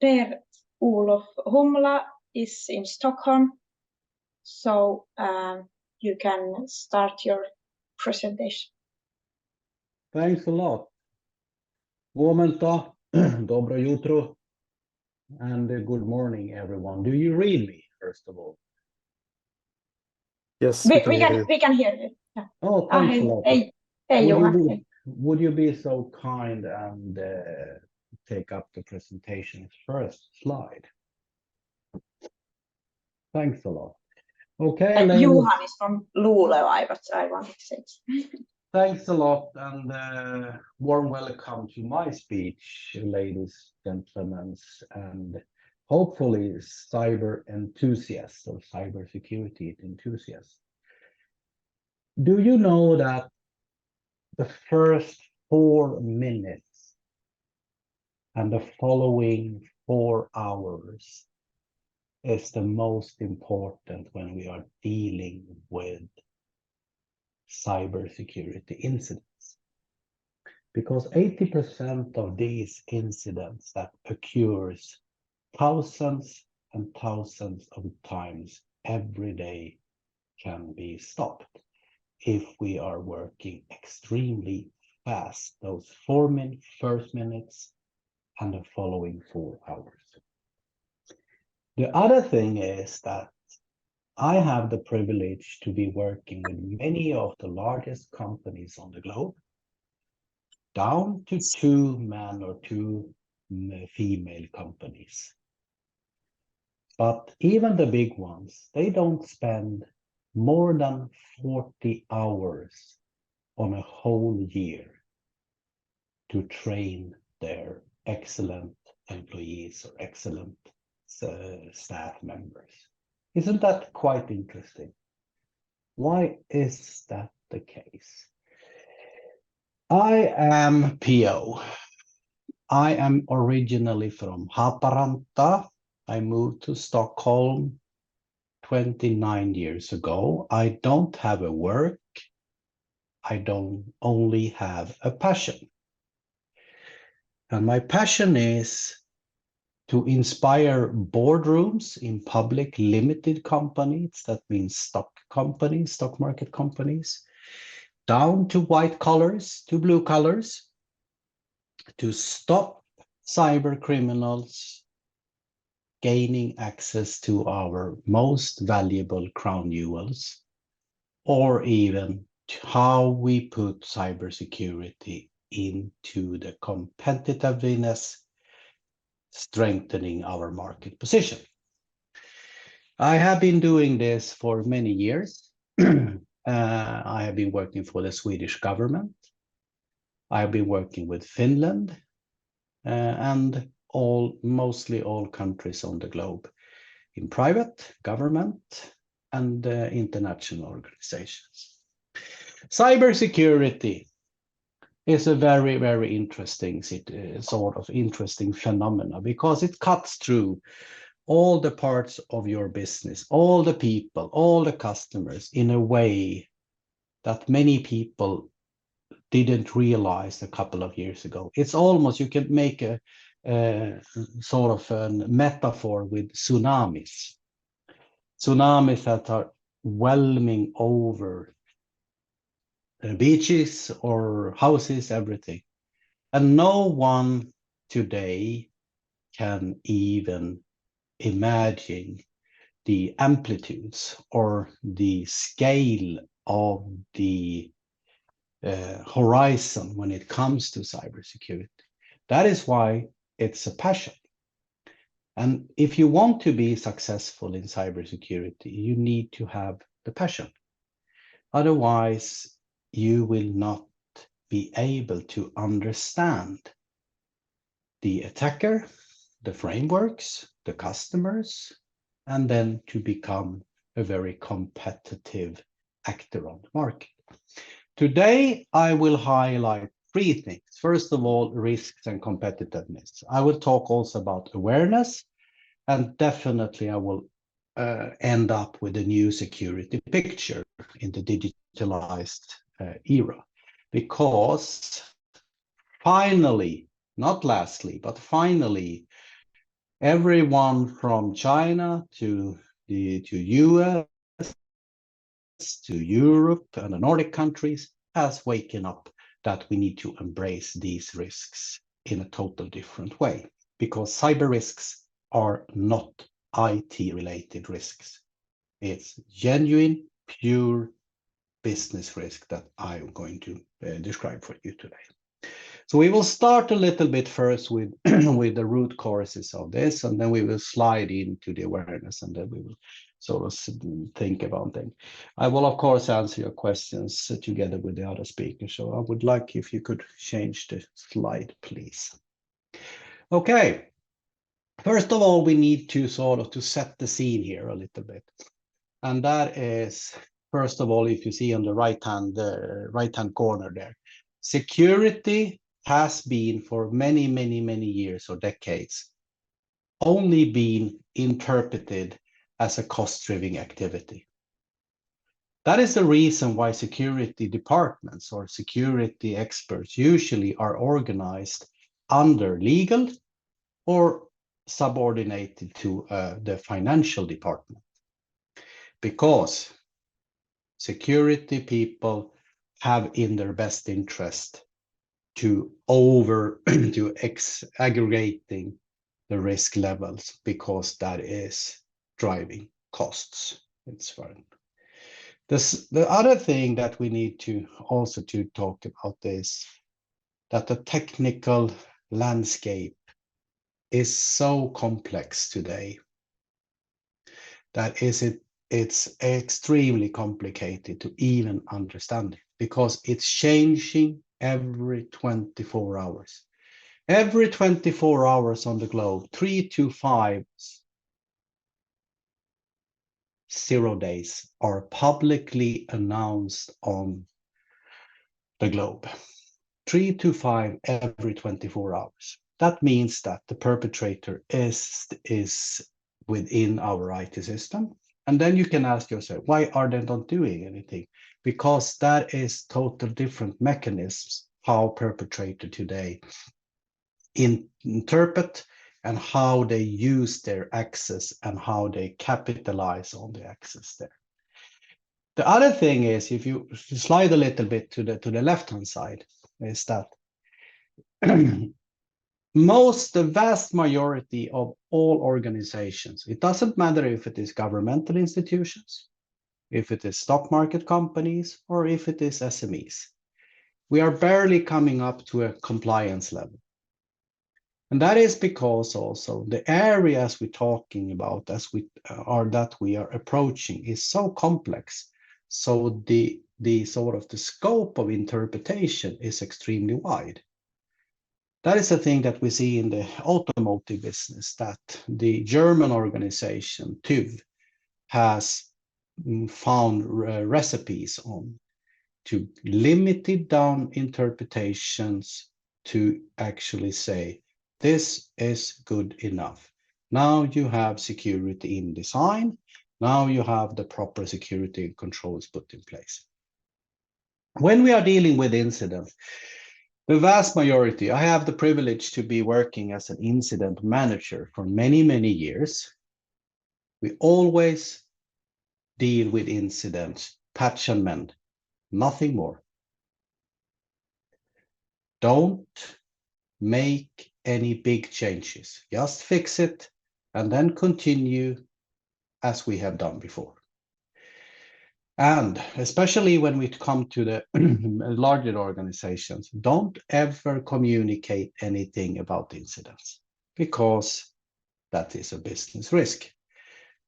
Per-Olof Humla is in Stockholm, so you can start your presentation. Thanks a lot. God momento, dobro jutro, and good morning, everyone. Do you read me, first of all? Yes, we can hear you. Yeah. Oh, thanks a lot. Hey, Johan. Would you be so kind and take up the presentation's first slide? Thanks a lot. Okay, Johan is from Luleå, but I wanted to say it. Thanks a lot, and warm welcome to my speech, ladies, gentlemen, and hopefully cyber enthusiasts or cybersecurity enthusiasts. Do you know that the first 4 minutes and the following 4 hours is the most important when we are dealing with cybersecurity incidents? Because 80% of these incidents that occurs thousands and thousands of times every day can be stopped if we are working extremely fast, those first minutes and the following 4 hours. The other thing is that I have the privilege to be working with many of the largest companies on the globe, down to 2 man or 2 female companies. But even the big ones, they don't spend more than 40 hours on a whole year to train their excellent employees or excellent staff members. Isn't that quite interesting? Why is that the case? I am PO. I am originally from Haparanta. I moved to Stockholm 29 years ago. I don't have a work. I don't only have a passion. And my passion is to inspire boardrooms in public limited companies, that means stock companies, stock market companies, down to white collars, to blue collars, to stop cyber criminals gaining access to our most valuable crown jewels, or even how we put cybersecurity into the competitiveness, strengthening our market position. I have been doing this for many years. I have been working for the Swedish government. I have been working with Finland and mostly all countries on the globe in private, government, and international organizations. Cybersecurity is a very, very interesting interesting phenomena because it cuts through all the parts of your business, all the people, all the customers in a way that many people didn't realize a couple of years ago. It's almost, you can make a sort of a metaphor with tsunamis. Tsunamis that are whelming over beaches or houses, everything. And no one today can even imagine the amplitudes or the scale of the horizon when it comes to cybersecurity. That is why it's a passion. And if you want to be successful in cybersecurity, you need to have the passion. Otherwise, you will not be able to understand the attacker, the frameworks, the customers, and then to become a very competitive actor on the market. Today, I will highlight 3 things. First of all, risks and competitiveness. I will talk also about awareness, and definitely I will end up with a new security picture in the digitalized era. Because finally, not lastly, but finally, Everyone from China to the US to Europe and the Nordic countries has waken up that we need to embrace these risks in a total different way, because cyber risks are not IT related risks. It's genuine, pure business risk that I'm going to describe for you today. So we will start a little bit first with, with the root causes of this, and then we will slide into the awareness, and then we will sort of think about things. I will, of course, answer your questions together with the other speakers. So I would like if you could change the slide, please. Okay. First of all, we need to sort of to set the scene here a little bit. And that is, first of all, if you see on the right-hand corner there, security has been for many, many, many years or decades only been interpreted as a cost-driven activity. That is the reason why security departments or security experts usually are organized under legal or subordinated to the financial department. Because security people have in their best interest to aggregating the risk levels, because that is driving costs. It's fine. The other thing that we need to also to talk about is that the technical landscape is so complex today that it's extremely complicated to even understand it, because it's changing every 24 hours. Every 24 hours on the globe, 3 to 5 0 days are publicly announced on the globe. 3 to 5 every 24 hours. That means that the perpetrator is within our IT system. And then you can ask yourself, why are they not doing anything? Because that is total different mechanisms how perpetrator today interpret and how they use their access and how they capitalize on the access there. The other thing is, if you slide a little bit to the left-hand side, is that the vast majority of all organizations, it doesn't matter if it is governmental institutions, if it is stock market companies, or if it is SMEs, we are barely coming up to a compliance level. And that is because also the areas we're talking about that we are approaching is so complex. So the sort of the scope of interpretation is extremely wide. That is the thing that we see in the automotive business, that the German organization TÜV has found recipes on to limit it down interpretations to actually say, this is good enough. Now you have security in design. Now you have the proper security controls put in place. When we are dealing with incidents, the vast majority, I have the privilege to be working as an incident manager for many, many years. We always deal with incidents, patch and mend, nothing more. Don't make any big changes. Just fix it and then continue as we have done before. And especially when we come to the larger organizations, don't ever communicate anything about incidents, because that is a business risk.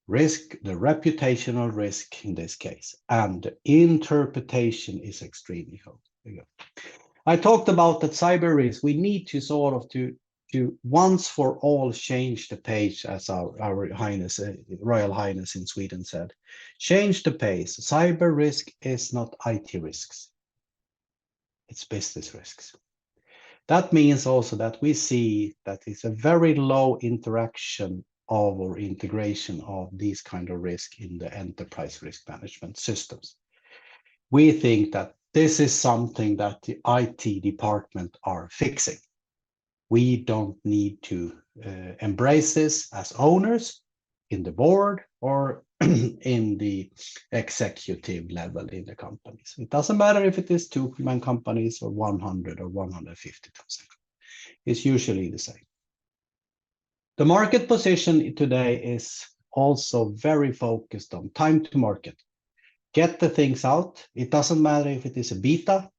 The reputational risk in this case, and the interpretation is extremely high. I talked about that cyber risk. We need to sort of to once for all change the page, as our Highness, Royal Highness in Sweden said. Change the pace. Cyber risk is not IT risks. It's business risks. That means also that we see that it's a very low interaction of or integration of these kind of risk in the enterprise risk management systems. We think that this is something that the IT department are fixing. We don't need to embrace this as owners in the board or in the executive level in the companies. It doesn't matter if it is 2-man companies or 100 or 150,000. It's usually the same. The market position today is also very focused on time to market. Get the things out. It doesn't matter if it is a beta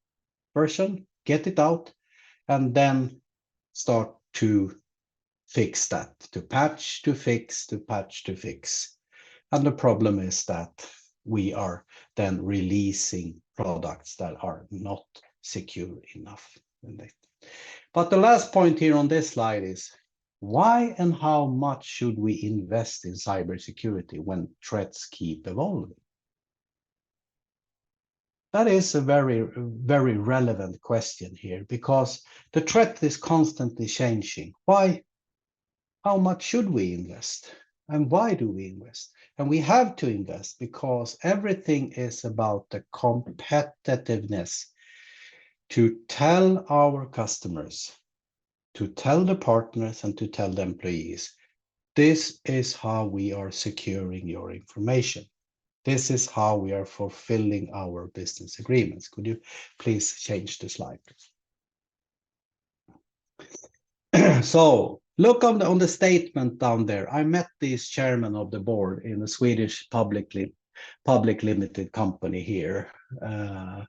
version, get it out, and then start to fix that, to patch, to fix, to patch, to fix. And the problem is that we are then releasing products that are not secure enough. But the last point here on this slide is, why and how much should we invest in cybersecurity when threats keep evolving? That is a very, very relevant question here, because the threat is constantly changing. Why? How much should we invest? And why do we invest? And we have to invest because everything is about the competitiveness to tell our customers, to tell the partners, and to tell the employees, this is how we are securing your information. This is how we are fulfilling our business agreements. Could you please change the slide, please? So look on the statement down there. I met this chairman of the board in a Swedish public limited company here a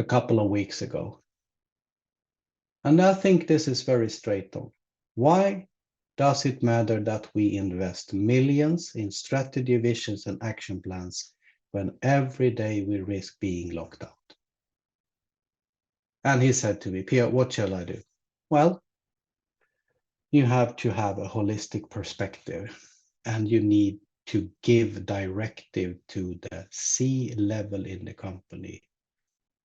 couple of weeks ago. And I think this is very straight on. Why does it matter that we invest millions in strategy, visions, and action plans when every day we risk being locked out? And he said to me, Pia, what shall I do? Well, you have to have a holistic perspective, and you need to give directive to the C-level in the company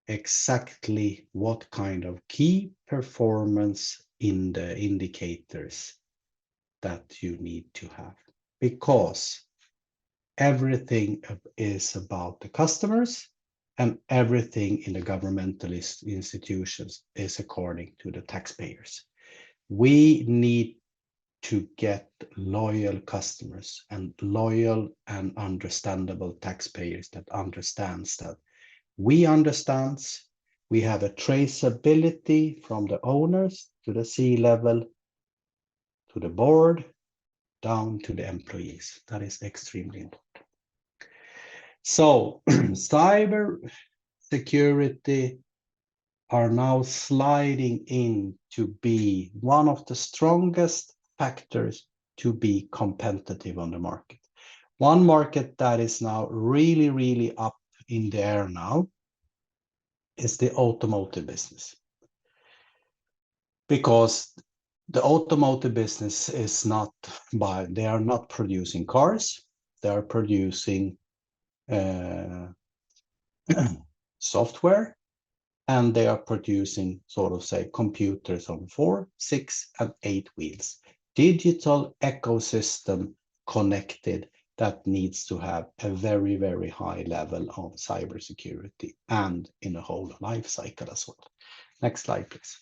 exactly what kind of key performance in the indicators that you need to have, because everything is about the customers and everything in the governmental institutions is according to the taxpayers. We need to get loyal customers and loyal and understandable taxpayers that understands that we understand, we have a traceability from the owners to the C-level, to the board, down to the employees. That is extremely important. So cyber security are now sliding in to be one of the strongest factors to be competitive on the market. One market that is now really, really up in the air now is the automotive business. Because the automotive business is not they are not producing cars, they are producing software, and they are producing sort of say computers on 4, 6, and 8 wheels. Digital ecosystem connected that needs to have a very, very high level of cybersecurity and in a whole life cycle as well. Next slide, please.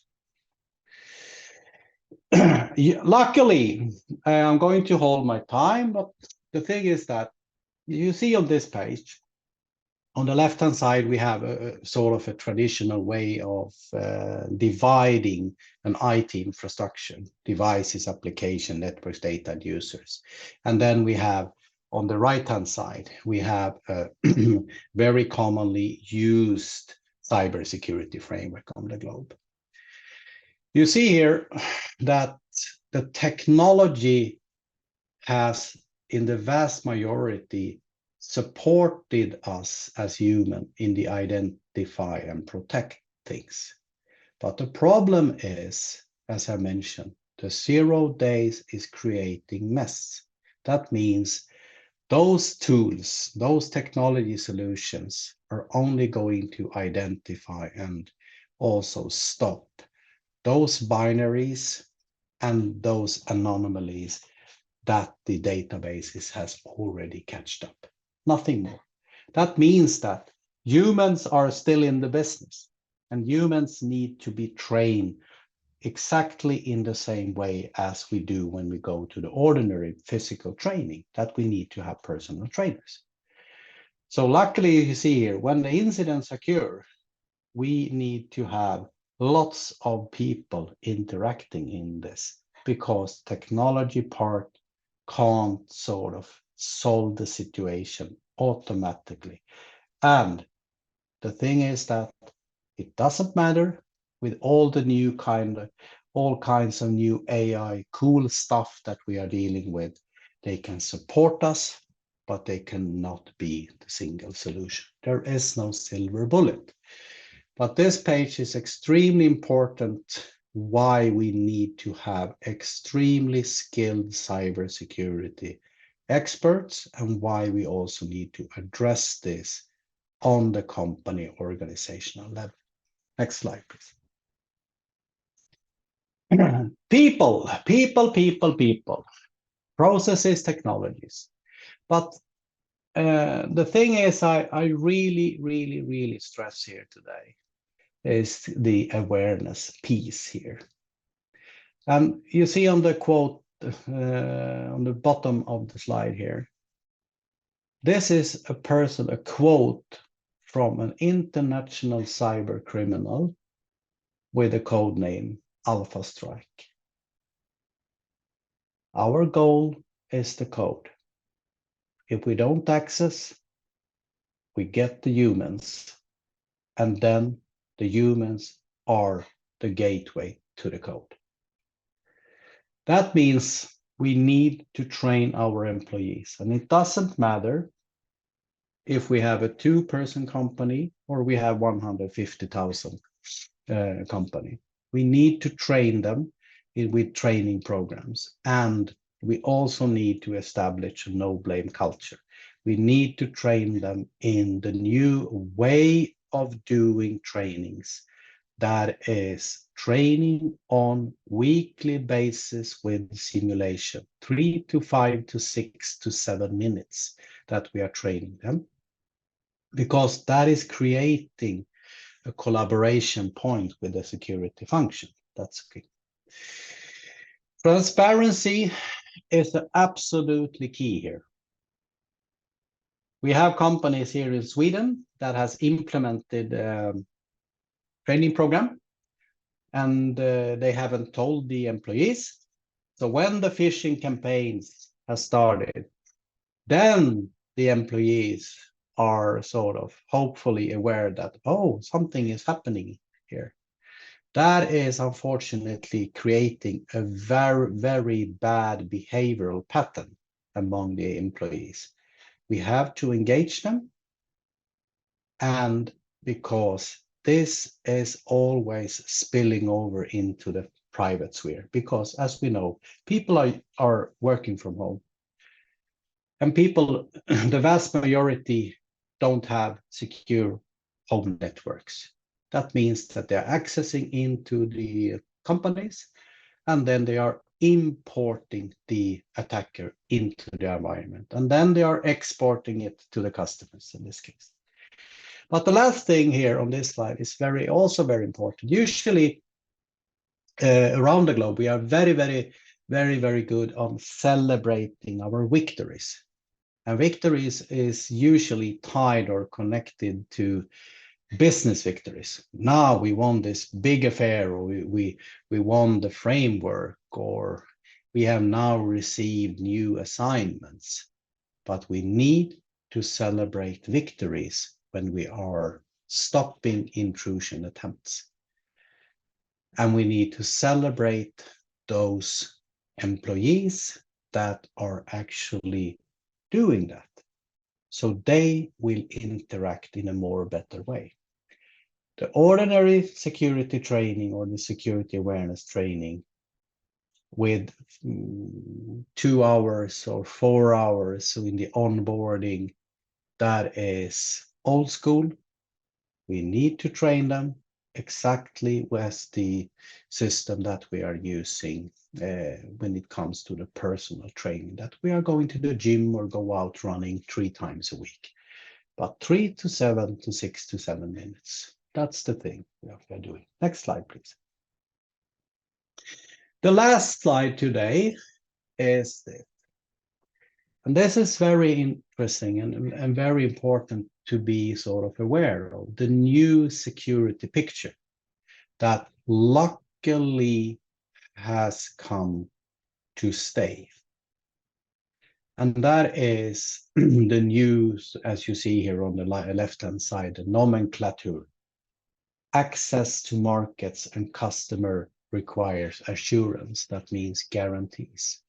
Luckily, I'm going to hold my time, but the thing is that you see on this page, on the left-hand side, we have a sort of a traditional way of dividing an IT infrastructure, devices, application, networks, data, and users. And then we have, on the right-hand side, we have a very commonly used cybersecurity framework on the globe. You see here that the technology has, in the vast majority, supported us as human in the identify and protect things. But the problem is, as I mentioned, the 0 days is creating mess. That means those tools, those technology solutions are only going to identify and also stop those binaries and those anomalies that the databases has already catched up. Nothing more. That means that humans are still in the business, and humans need to be trained exactly in the same way as we do when we go to the ordinary physical training, that we need to have personal trainers. So luckily, you see here, when the incidents occur, we need to have lots of people interacting in this, because technology part can't sort of solve the situation automatically. And the thing is that it doesn't matter with all the new all kinds of new AI cool stuff that we are dealing with. They can support us, but they cannot be the single solution. There is no silver bullet. But this page is extremely important, why we need to have extremely skilled cybersecurity experts, and why we also need to address this on the company organizational level. Next slide, please. People, processes, technologies. But the thing is, I really stress here today is the awareness piece here. And you see on the quote on the bottom of the slide here, this is a quote from an international cyber criminal with a code name Alpha Strike. Our goal is the code. If we don't access, we get the humans, and then the humans are the gateway to the code. That means we need to train our employees, and it doesn't matter if we have a 2-person company or we have 150,000 company. We need to train them with training programs, and we also need to establish a no-blame culture. We need to train them in the new way of doing trainings, that is training on weekly basis with simulation, 3 to 5 to 6 to 7 minutes that we are training them, because that is creating a collaboration point with the security function. That's key. Transparency is absolutely key here. We have companies here in Sweden that has implemented training program, and they haven't told the employees. So when the phishing campaigns have started, then the employees are sort of hopefully aware that, oh, something is happening here. That is unfortunately creating a very bad behavioral pattern among the employees. We have to engage them, and because this is always spilling over into the private sphere, because as we know, people are working from home, and people, the vast majority, don't have secure home networks. That means that they're accessing into the companies, and then they are importing the attacker into the environment, and then they are exporting it to the customers in this case. But the last thing here on this slide is also very important. Usually around the globe, we are very good on celebrating our victories. And victories is usually tied or connected to business victories. Now we won this big affair, or we won the framework, or we have now received new assignments. But we need to celebrate victories when we are stopping intrusion attempts. And we need to celebrate those employees that are actually doing that, so they will interact in a more better way. The ordinary security training or the security awareness training with 2 hours or 4 hours, so in the onboarding, that is old school. We need to train them exactly with the system that we are using when it comes to the personal training, that we are going to the gym or go out running 3 times a week. But 3 to 7 to 6 to 7 minutes. That's the thing we are doing. Next slide, please. The last slide today is this. And this is very interesting and very important to be sort of aware of the new security picture that luckily has come to stay. And that is the new, as you see here on the left-hand side, the nomenclature. Access to markets and customer requires assurance. That means guarantees.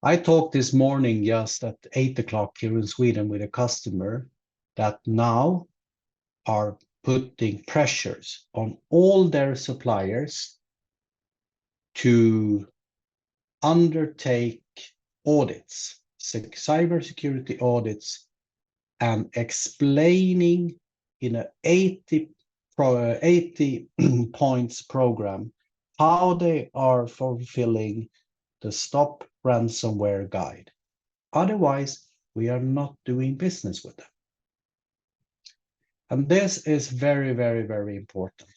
I talked this morning just at 8 o'clock here in Sweden with a customer that now are putting pressures on all their suppliers to undertake audits, cybersecurity audits, and explaining in an 80 points program how they are fulfilling the Stop Ransomware Guide. Otherwise, we are not doing business with them. And this is very, very, very important.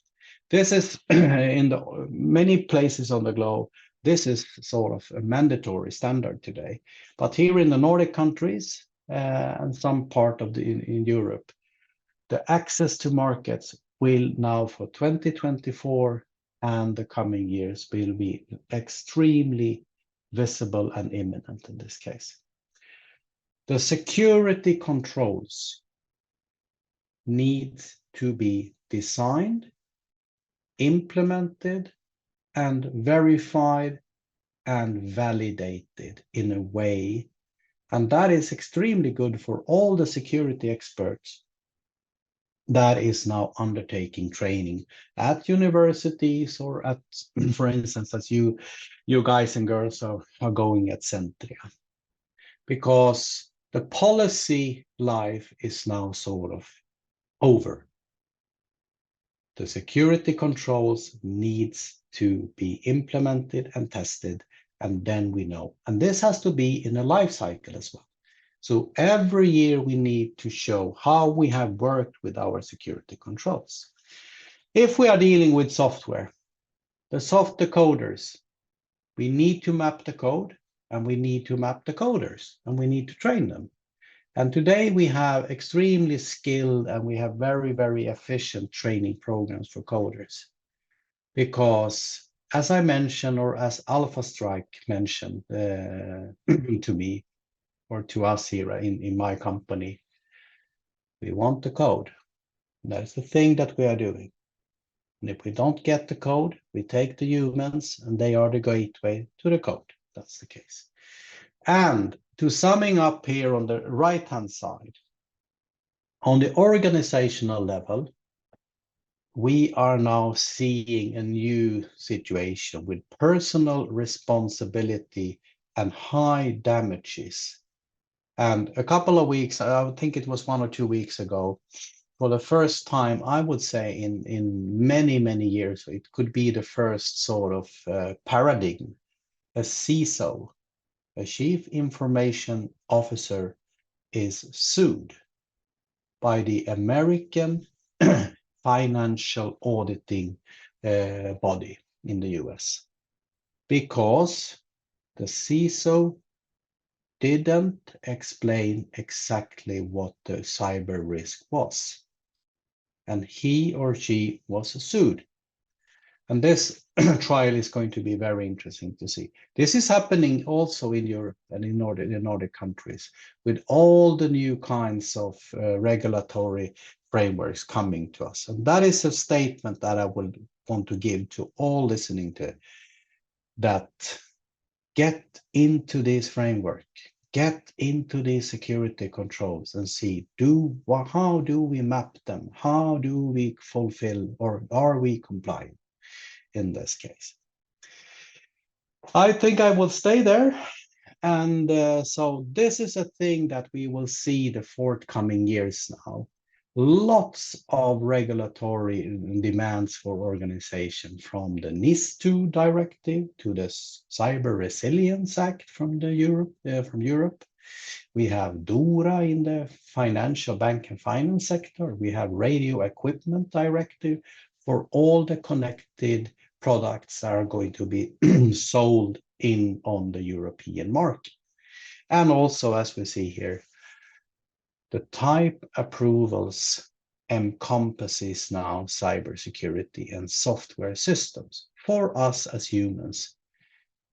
This is in the many places on the globe, this is sort of a mandatory standard today. But here in the Nordic countries and some part of in Europe, the access to markets will now for 2024 and the coming years will be extremely visible and imminent in this case. The security controls need to be designed, implemented, and verified and validated in a way. And that is extremely good for all the security experts that is now undertaking training at universities or at, for instance, as you guys and girls are going at Centria. Because the policy life is now sort of over. The security controls needs to be implemented and tested, and then we know. And this has to be in a life cycle as well. So every year we need to show how we have worked with our security controls. If we are dealing with software, the soft decoders, we need to map the code and we need to map the coders and we need to train them. And today we have extremely skilled and we have very, very efficient training programs for coders. Because as I mentioned, or as Alpha Strike mentioned to me, or to us here in my company, we want the code. That's the thing that we are doing. And if we don't get the code, we take the humans and they are the gateway to the code. That's the case. And to summing up here on the right-hand side, on the organizational level, we are now seeing a new situation with personal responsibility and high damages. And a couple of weeks, I think it was 1 or 2 weeks ago, for the first time, I would say in many, many years, it could be the first sort of paradigm, a CISO, a Chief Information Officer, is sued by the American financial auditing body in the US because the CISO didn't explain exactly what the cyber risk was. And he or she was sued. And this trial is going to be very interesting to see. This is happening also in Europe and in the Nordic countries with all the new kinds of regulatory frameworks coming to us. And that is a statement that I would want to give to all listening to that. Get into this framework, get into these security controls and see, how do we map them? How do we fulfill, or are we compliant in this case? I think I will stay there. And so this is a thing that we will see the forthcoming years now. Lots of regulatory demands for organization, from the NIS2 directive to the Cyber Resilience Act from Europe. We have DORA in the financial bank and finance sector. We have radio equipment directive for all the connected products that are going to be sold on the European market. And also, as we see here, the type approvals encompasses now cybersecurity and software systems for us as humans,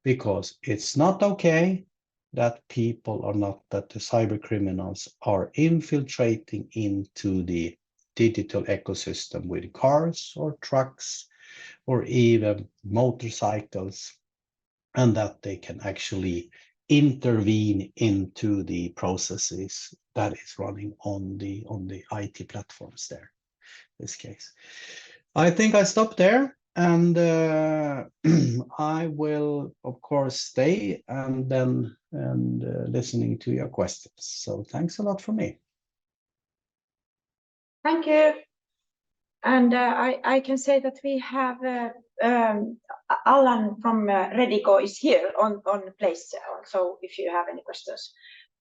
because it's not okay that the cyber criminals are infiltrating into the digital ecosystem with cars or trucks or even motorcycles, and that they can actually intervene into the processes that is running on the IT platforms there, in this case. I think I stop there, and I will, of course, stay and listening to your questions. So thanks a lot for me. Thank you. And I can say that we have Alan from Redigo is here on place. So if you have any questions,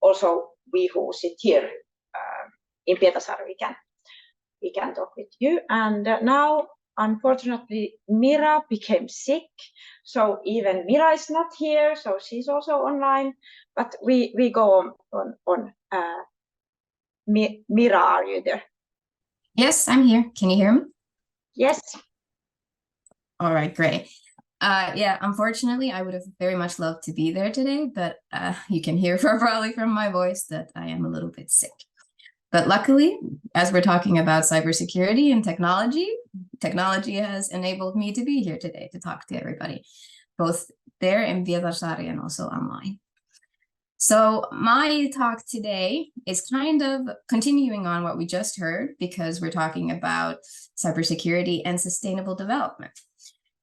also we who sit here in Pietarsaari, we can talk with you. And now, unfortunately, Mira became sick, so even Mira is not here, so she's also online. But we go on. Mira, are you there? Yes, I'm here. Can you hear me? Yes. All right, great. Yeah, unfortunately, I would have very much loved to be there today, but you can hear probably from my voice that I am a little bit sick. But luckily, as we're talking about cybersecurity and technology has enabled me to be here today to talk to everybody, both there in Pietarsaari and also online. So my talk today is kind of continuing on what we just heard, because we're talking about cybersecurity and sustainable development.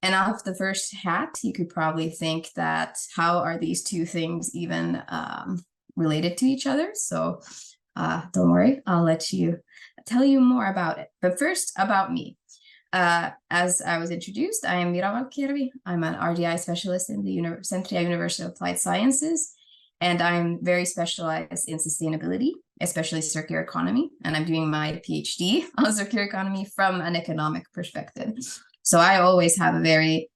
And off the first hat, you could probably think that how are these two things even related to each other? So don't worry, I'll tell you more about it. But first, about me. As I was introduced, I am Mira Valkjärvi. I'm an RDI specialist in the Centria University of Applied Sciences, and I'm very specialized in sustainability, especially circular economy. And I'm doing my PhD on circular economy from an economic perspective. So I always have a very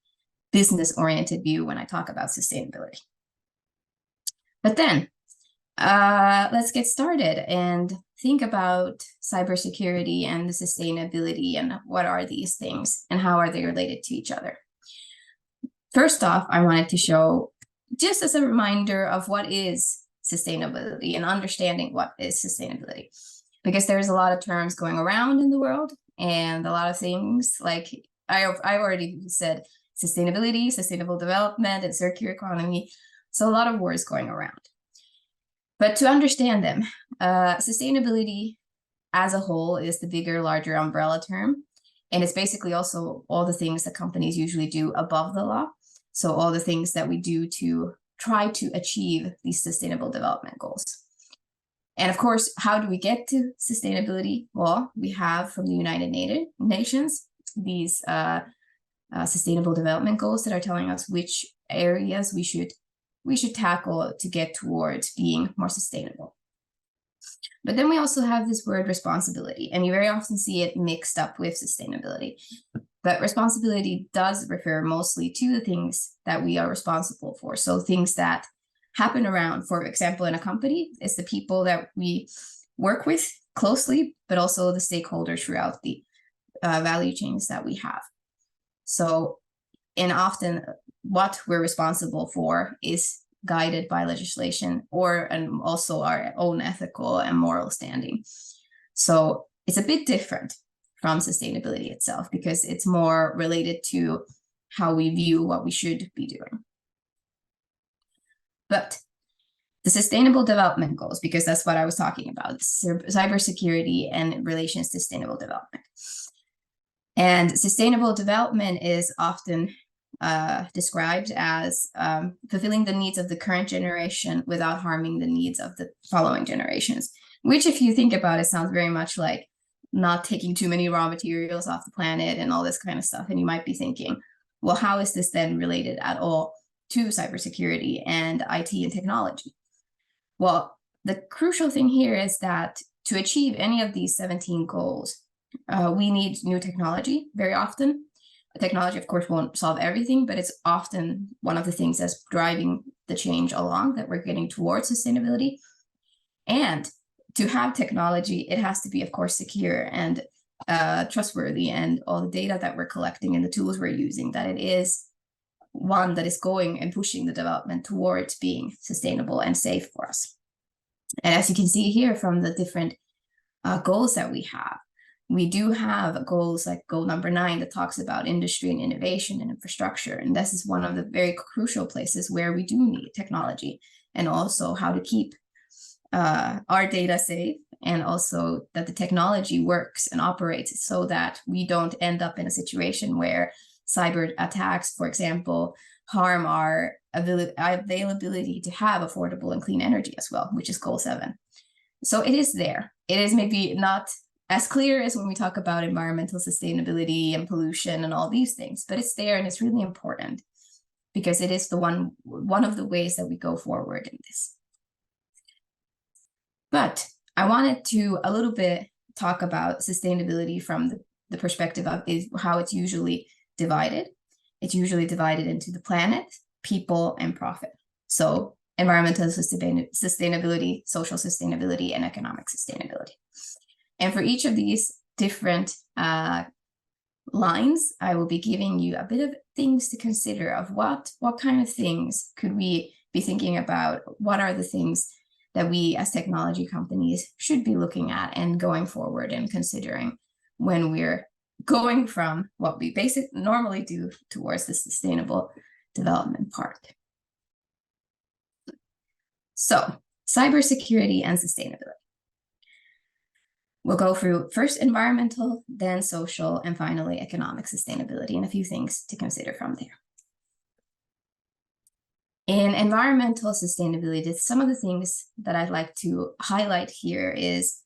business-oriented view when I talk about sustainability. But then, let's get started and think about cybersecurity and the sustainability and what are these things and how are they related to each other. First off, I wanted to show, just as a reminder of what is sustainability and understanding what is sustainability, because there's a lot of terms going around in the world and a lot of things, like I already said, sustainability, sustainable development, and circular economy. So a lot of words going around. But to understand them, sustainability as a whole is the bigger, larger umbrella term. And it's basically also all the things that companies usually do above the law. So all the things that we do to try to achieve these sustainable development goals. And of course, how do we get to sustainability? Well, we have from the United Nations these sustainable development goals that are telling us which areas we should tackle to get towards being more sustainable. But then we also have this word responsibility, and you very often see it mixed up with sustainability. But responsibility does refer mostly to the things that we are responsible for. So things that happen around, for example, in a company, it's the people that we work with closely, but also the stakeholders throughout the value chains that we have. So, and often what we're responsible for is guided by legislation and also our own ethical and moral standing. So it's a bit different from sustainability itself, because it's more related to how we view what we should be doing. But the sustainable development goals, because that's what I was talking about, cybersecurity and relations to sustainable development. And sustainable development is often described as fulfilling the needs of the current generation without harming the needs of the following generations, which, if you think about it, sounds very much like not taking too many raw materials off the planet and all this kind of stuff. And you might be thinking, well, how is this then related at all to cybersecurity and IT and technology? Well, the crucial thing here is that to achieve any of these 17 goals, we need new technology very often. Technology, of course, won't solve everything, but it's often one of the things that's driving the change along that we're getting towards sustainability. And to have technology, it has to be, of course, secure and trustworthy, and all the data that we're collecting and the tools we're using, that it is one that is going and pushing the development towards being sustainable and safe for us. And as you can see here from the different goals that we do have goals like goal number 9 that talks about industry and innovation and infrastructure. And this is one of the very crucial places where we do need technology, and also how to keep our data safe, and also that the technology works and operates so that we don't end up in a situation where cyber attacks, for example, harm our availability to have affordable and clean energy as well, which is goal 7. So it is there. It is maybe not as clear as when we talk about environmental sustainability and pollution and all these things, but it's there, and it's really important because it is the one of the ways that we go forward in this. But I wanted to a little bit talk about sustainability from the perspective of how it's usually divided. It's usually divided into the planet, people, and profit. So environmental sustainability, social sustainability, and economic sustainability. And for each of these different lines, I will be giving you a bit of things to consider of what kind of things could we be thinking about? What are the things that we as technology companies should be looking at and going forward and considering when we're going from what we basically normally do towards the sustainable development part. So, cybersecurity and sustainability. We'll go through first environmental, then social, and finally economic sustainability, and a few things to consider from there. In environmental sustainability, some of the things that I'd like to highlight here is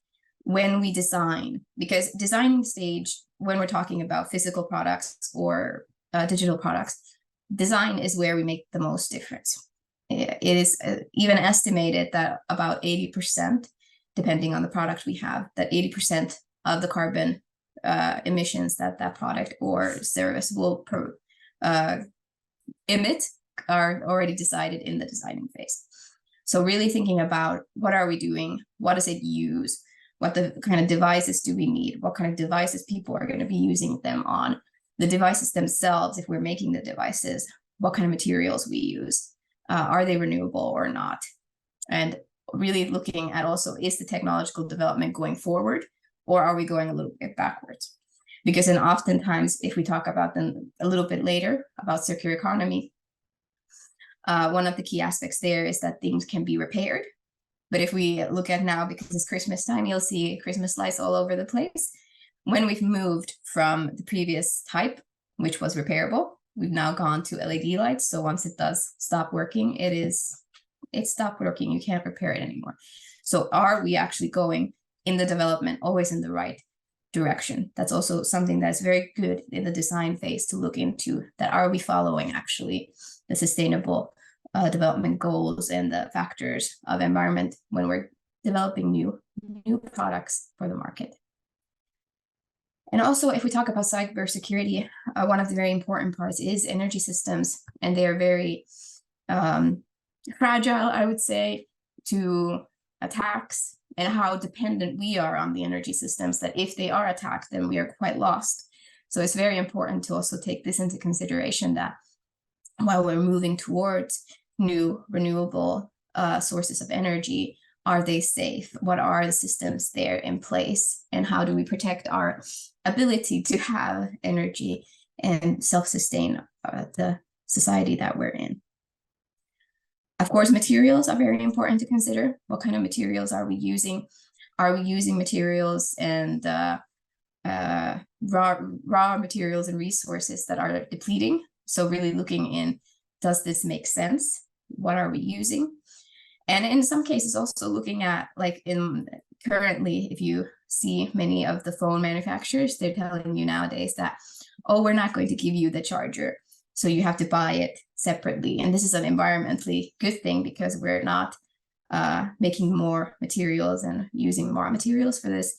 when we design, because designing stage, when we're talking about physical products or digital products, design is where we make the most difference. It is even estimated that about 80%, depending on the product we have, that 80% of the carbon emissions that that product or service will emit are already decided in the designing phase. So really thinking about what are we doing, what does it use, what the kind of devices do we need, what kind of devices people are going to be using them on, the devices themselves, if we're making the devices, what kind of materials we use, are they renewable or not, and really looking at also, is the technological development going forward or are we going a little bit backwards? Because then oftentimes, if we talk about them a little bit later about circular economy, one of the key aspects there is that things can be repaired. But if we look at now, because it's Christmas time, you'll see Christmas lights all over the place. When we've moved from the previous type, which was repairable, we've now gone to LED lights. So once it does stop working, it stopped working. You can't repair it anymore. So are we actually going in the development always in the right direction? That's also something that's very good in the design phase to look into, that are we following actually the sustainable development goals and the factors of environment when we're developing new products for the market. And also, if we talk about cybersecurity, one of the very important parts is energy systems, and they are very fragile, I would say, to attacks, and how dependent we are on the energy systems, that if they are attacked, then we are quite lost. So it's very important to also take this into consideration, that while we're moving towards new renewable sources of energy, are they safe? What are the systems there in place? And how do we protect our ability to have energy and self-sustain the society that we're in? Of course, materials are very important to consider. What kind of materials are we using? Are we using materials and raw materials and resources that are depleting? So really looking in, does this make sense? What are we using? And in some cases also looking at, like currently, if you see many of the phone manufacturers, they're telling you nowadays that, oh, we're not going to give you the charger, so you have to buy it separately. And this is an environmentally good thing, because we're not making more materials and using more materials for this.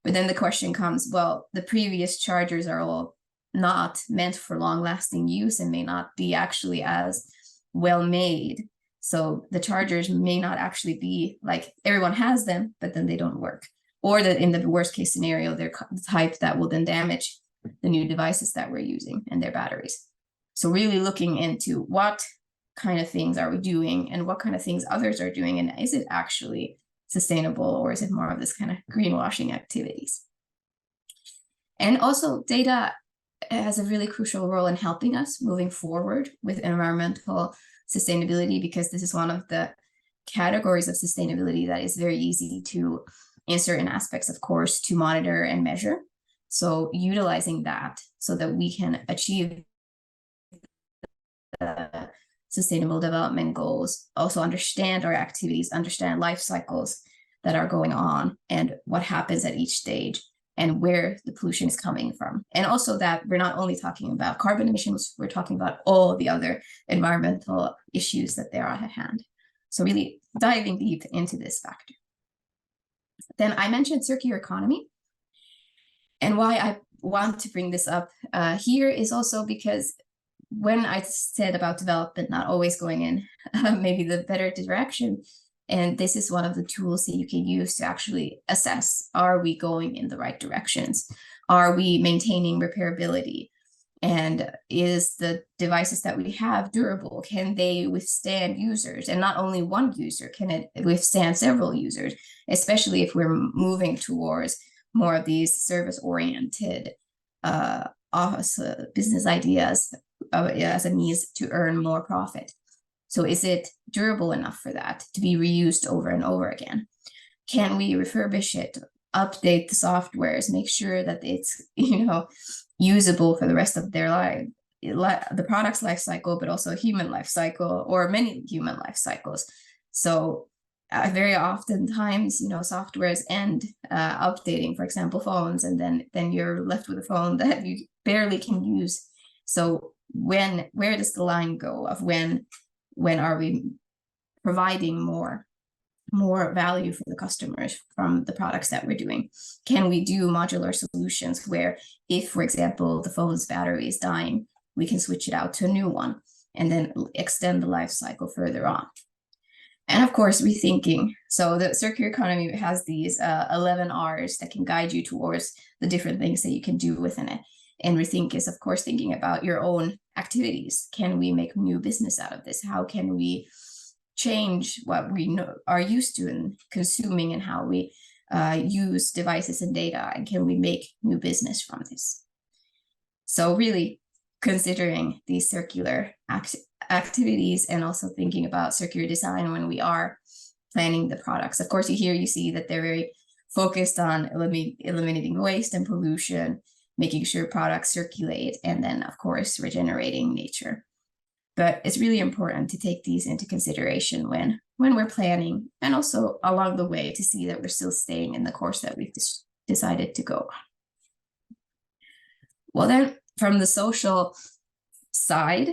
But then the question comes, well, the previous chargers are all not meant for long-lasting use and may not be actually as well made. So the chargers may not actually be like everyone has them, but then they don't work. Or that in the worst case scenario, they're the type that will then damage the new devices that we're using and their batteries. So really looking into what kind of things are we doing and what kind of things others are doing, and is it actually sustainable, or is it more of this kind of greenwashing activities? And also data has a really crucial role in helping us moving forward with environmental sustainability, because this is one of the categories of sustainability that is very easy to, in certain aspects, of course, to monitor and measure. So utilizing that so that we can achieve the sustainable development goals, also understand our activities, understand life cycles that are going on and what happens at each stage and where the pollution is coming from. And also that we're not only talking about carbon emissions, we're talking about all the other environmental issues that there are at hand. So really diving deep into this factor. Then I mentioned circular economy. And why I want to bring this up here is also because when I said about development not always going in maybe the better direction, and this is one of the tools that you can use to actually assess, are we going in the right directions? Are we maintaining repairability? And is the devices that we have durable? Can they withstand users? And not only one user, can it withstand several users, especially if we're moving towards more of these service-oriented business ideas as a means to earn more profit. So is it durable enough for that to be reused over and over again? Can we refurbish it, update the softwares, make sure that it's, usable for the rest of their life, the product's life cycle, but also human life cycle, or many human life cycles. So very oftentimes, softwares end updating, for example, phones, and then you're left with a phone that you barely can use. So where does the line go of when are we providing more value for the customers from the products that we're doing? Can we do modular solutions where if, for example, the phone's battery is dying, we can switch it out to a new one and then extend the life cycle further on? And of course, rethinking. So the circular economy has these 11 R's that can guide you towards the different things that you can do within it. And rethink is, of course, thinking about your own activities. Can we make new business out of this? How can we change what we are used to in consuming and how we use devices and data? And can we make new business from this? So really considering these circular activities and also thinking about circular design when we are planning the products. Of course, you see that they're very focused on eliminating waste and pollution, making sure products circulate, and then, of course, regenerating nature. But it's really important to take these into consideration when we're planning, and also along the way to see that we're still staying in the course that we've decided to go. Well, then from the social side,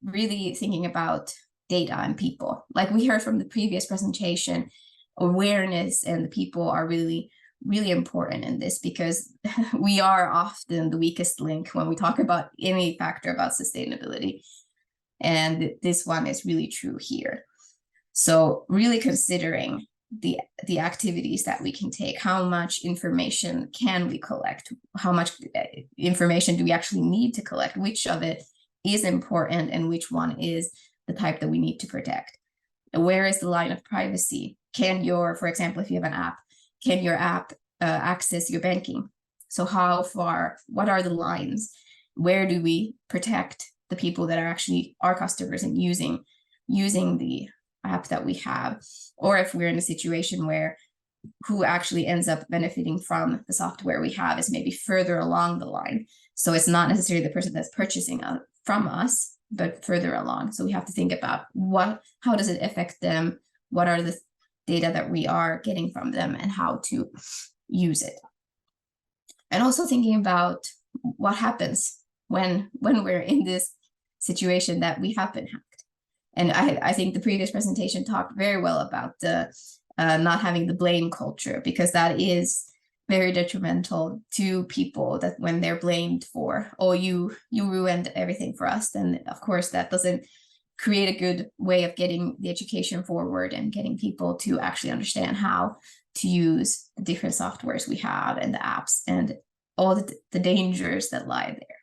really thinking about data and people. Like we heard from the previous presentation, awareness and the people are really important in this, because we are often the weakest link when we talk about any factor about sustainability. And this one is really true here. So really considering the activities that we can take, how much information can we collect, how much information do we actually need to collect, which of it is important and which one is the type that we need to protect. Where is the line of privacy? Can for example, if you have an app, can your app access your banking? So how far, what are the lines? Where do we protect the people that are actually our customers and using the app that we have? Or if we're in a situation where who actually ends up benefiting from the software we have is maybe further along the line. So it's not necessarily the person that's purchasing from us, but further along. So we have to think about how does it affect them? What are the data that we are getting from them and how to use it? And also thinking about what happens when we're in this situation that we have been hacked. And I think the previous presentation talked very well about the not having the blame culture, because that is very detrimental to people, that when they're blamed for, oh, you ruined everything for us, then of course that doesn't create a good way of getting the education forward and getting people to actually understand how to use the different softwares we have and the apps and all the dangers that lie there.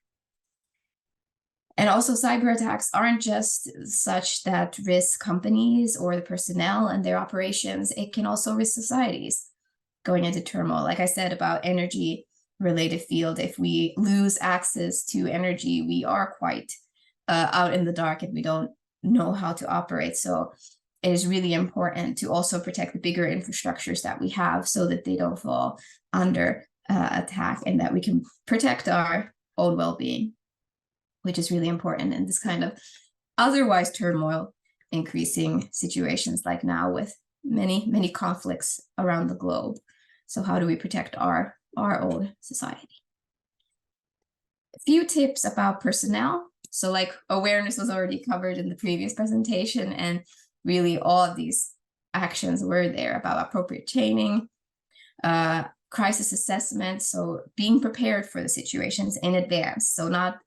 And also, cyber attacks aren't just such that risk companies or the personnel and their operations, it can also risk societies going into turmoil. Like I said about energy related field, if we lose access to energy, we are quite out in the dark and we don't know how to operate. So it is really important to also protect the bigger infrastructures that we have so that they don't fall under attack, and that we can protect our own well-being, which is really important in this kind of otherwise turmoil increasing situations like now with many conflicts around the globe. So how do we protect our own society? A few tips about personnel. So like awareness was already covered in the previous presentation, and really all of these actions were there about appropriate training, crisis assessment, so being prepared for the situations in advance. So not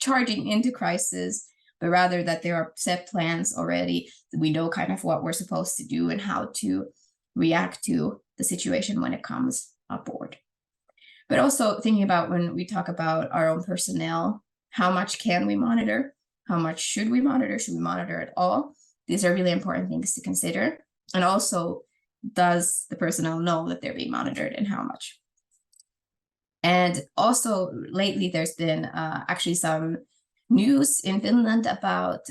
charging into crisis, but rather that there are set plans already. We know kind of what we're supposed to do and how to react to the situation when it comes aboard. But also thinking about when we talk about our own personnel, how much can we monitor? How much should we monitor? Should we monitor at all? These are really important things to consider. And also, does the personnel know that they're being monitored and how much? And also lately, there's been actually some news in Finland about,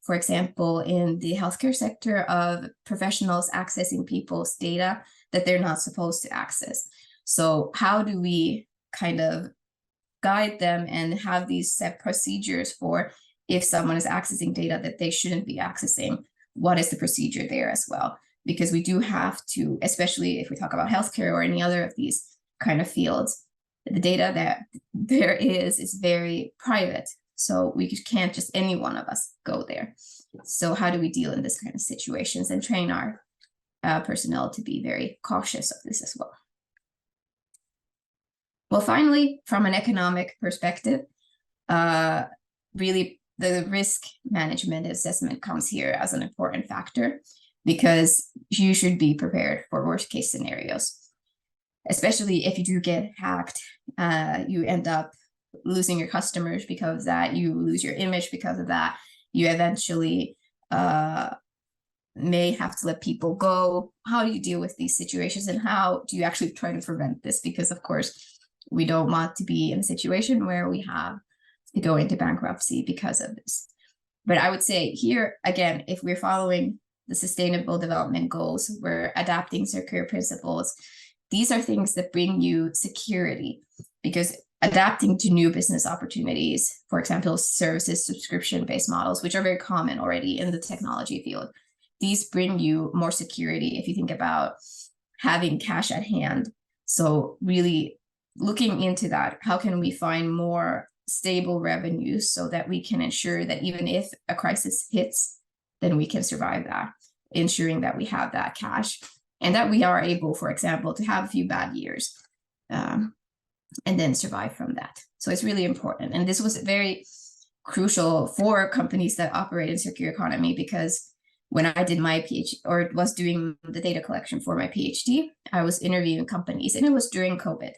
for example, in the healthcare sector, of professionals accessing people's data that they're not supposed to access. So how do we kind of guide them and have these set procedures for if someone is accessing data that they shouldn't be accessing? What is the procedure there as well? Because we do have to, especially if we talk about healthcare or any other of these kind of fields, the data that there is very private. So we can't just any one of us go there. So how do we deal in this kind of situations and train our personnel to be very cautious of this as well? Well, finally, from an economic perspective, really the risk management assessment comes here as an important factor, because you should be prepared for worst case scenarios. Especially if you do get hacked, you end up losing your customers because of that, you lose your image because of that, you eventually may have to let people go. How do you deal with these situations, and how do you actually try to prevent this? Because of course, we don't want to be in a situation where we have to go into bankruptcy because of this. But I would say here, again, if we're following the Sustainable Development Goals, we're adapting circular principles, these are things that bring you security, because adapting to new business opportunities, for example, services, subscription-based models, which are very common already in the technology field, these bring you more security if you think about having cash at hand. So really looking into that, how can we find more stable revenues so that we can ensure that even if a crisis hits, then we can survive that, ensuring that we have that cash and that we are able, for example, to have a few bad years and then survive from that. So it's really important. And this was very crucial for companies that operate in circular economy, because when I did my PhD, or was doing the data collection for my PhD, I was interviewing companies, and it was during COVID.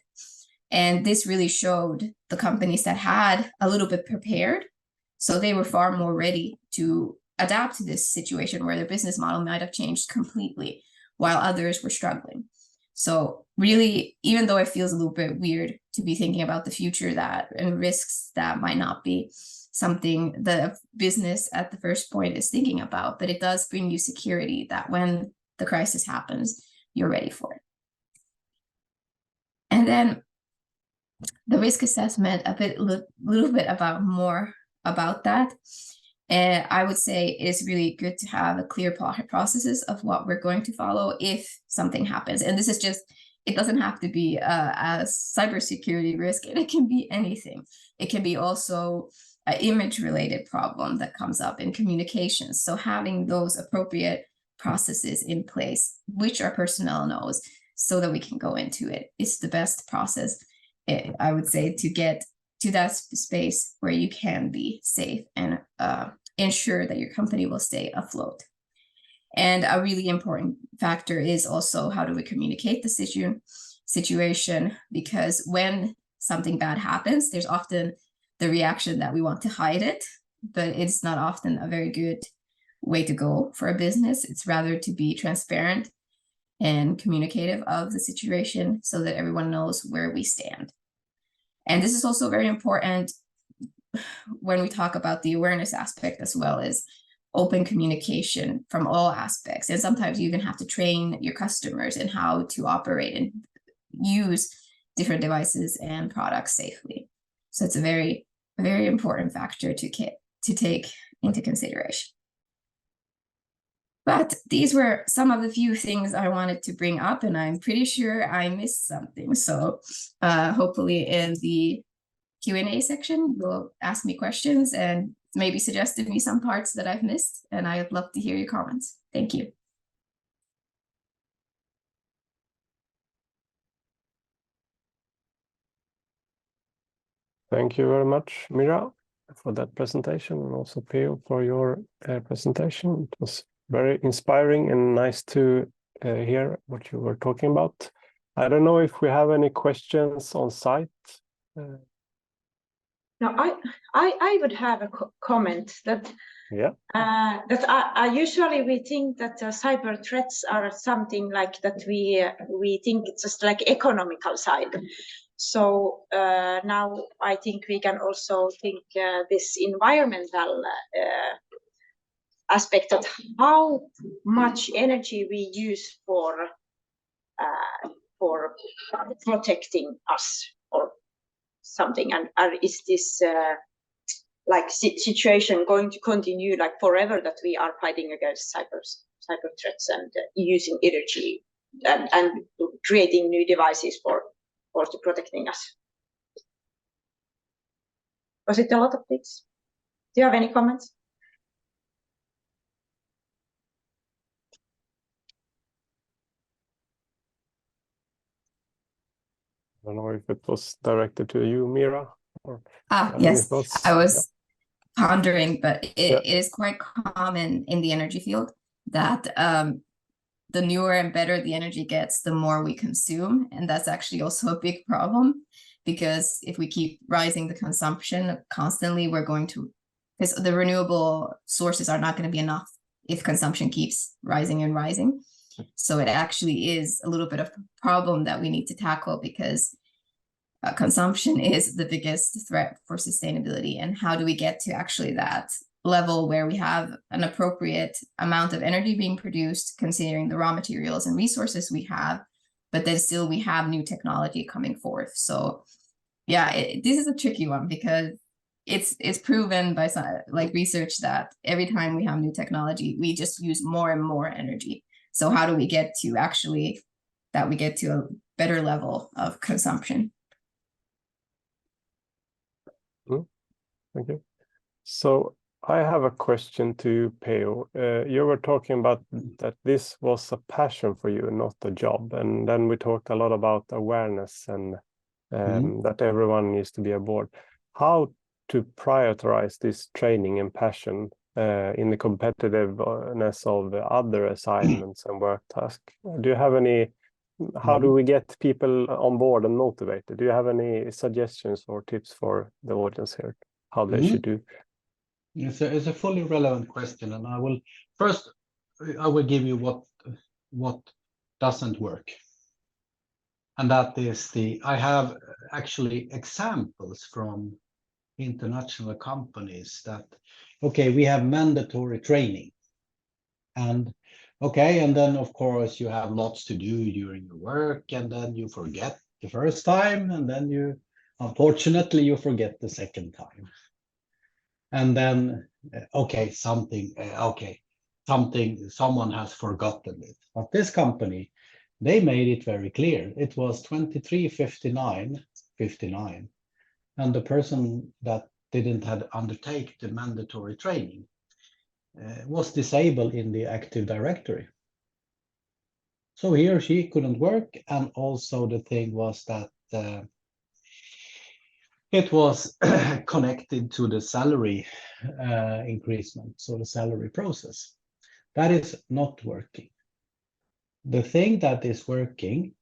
And this really showed the companies that had a little bit prepared. So they were far more ready to adapt to this situation where their business model might have changed completely, while others were struggling. So really, even though it feels a little bit weird to be thinking about the future that and risks that might not be something the business at the first point is thinking about, but it does bring you security that when the crisis happens, you're ready for it. And then the risk assessment, little bit about more about that. And I would say it's really good to have a clear processes of what we're going to follow if something happens. And this is just, it doesn't have to be a cybersecurity risk, and it can be anything. It can be also an image-related problem that comes up in communications. So having those appropriate processes in place, which our personnel knows, so that we can go into it. It's the best process, I would say, to get to that space where you can be safe and ensure that your company will stay afloat. And a really important factor is also how do we communicate the situation, because when something bad happens, there's often the reaction that we want to hide it, but it's not often a very good way to go for a business. It's rather to be transparent and communicative of the situation so that everyone knows where we stand. And this is also very important when we talk about the awareness aspect, as well as open communication from all aspects. And sometimes you even have to train your customers in how to operate and use different devices and products safely. So it's a very, very important factor to take into consideration. But these were some of the few things I wanted to bring up, and I'm pretty sure I missed something. So hopefully in the Q&A section, you'll ask me questions and maybe suggest to me some parts that I've missed, and I'd love to hear your comments. Thank you. Thank you very much, Mira, for that presentation, and also Peo for your presentation. It was very inspiring and nice to hear what you were talking about. I don't know if we have any questions on site. No, I would have a comment that I usually we think that cyber threats are something like that we think it's just like economical side. So now I think we can also think this environmental aspect of how much energy we use for protecting us or something, and is this like situation going to continue like forever, that we are fighting against cyber threats and using energy and creating new devices for protecting us? Was it a lot of things? Do you have any comments? I don't know if it was directed to you, Mira. Or yes, I was pondering, but it is quite common in the energy field that the newer and better the energy gets, the more we consume. And that's actually also a big problem, because if we keep rising the consumption constantly, we're going to, because the renewable sources are not going to be enough if consumption keeps rising and rising. So it actually is a little bit of a problem that we need to tackle, because consumption is the biggest threat for sustainability. And how do we get to actually that level where we have an appropriate amount of energy being produced, considering the raw materials and resources we have, but then still we have new technology coming forth. So yeah, this is a tricky one, because it's proven by like research that every time we have new technology, we just use more and more energy. So how do we get to actually that we get to a better level of consumption? Thank you. So I have a question to you, Peo. You were talking about that this was a passion for you, not a job. And then we talked a lot about awareness and that everyone needs to be aboard. How to prioritize this training and passion in the competitiveness of the other assignments and work tasks? Do you have any, how do we get people on board and motivated? Do you have any suggestions or tips for the audience here, how they should do? It's a fully relevant question, and I will give you what doesn't work. And that is I have actually examples from international companies that, okay, we have mandatory training, and then of course you have lots to do during your work, and then you forget the first time, and then unfortunately you forget the second time, and then someone has forgotten it. But this company, they made it very clear. It was 23:59, and the person that didn't undertake the mandatory training was disabled in the Active Directory. So he or she couldn't work, and also the thing was that it was connected to the salary increasement, so the salary process. That is not working. The thing that is working,